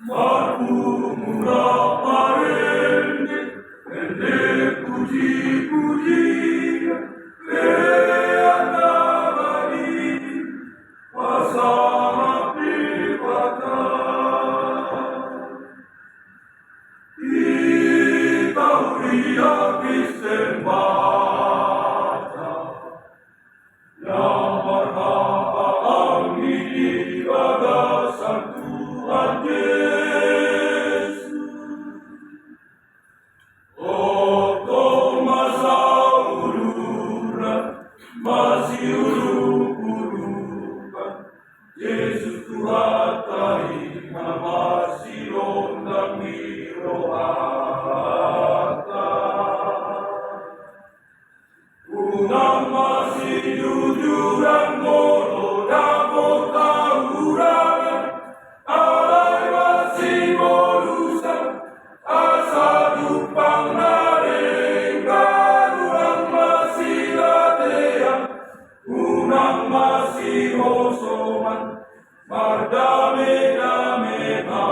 Marmura parende, le puji-puji, le andavani, pasama privata. Italia Kristen bata, yang berhaba angin pada Tuhan Yesus. Oh, masa uluran, masih uluran, Yesus Tuhan tahi masih rondang mirohata. Unang masih jujuran molo dapot kaurangan, alai masih molusan, asa dupang nareng, karurang masih latean, unang masih osoman, mardame-dame na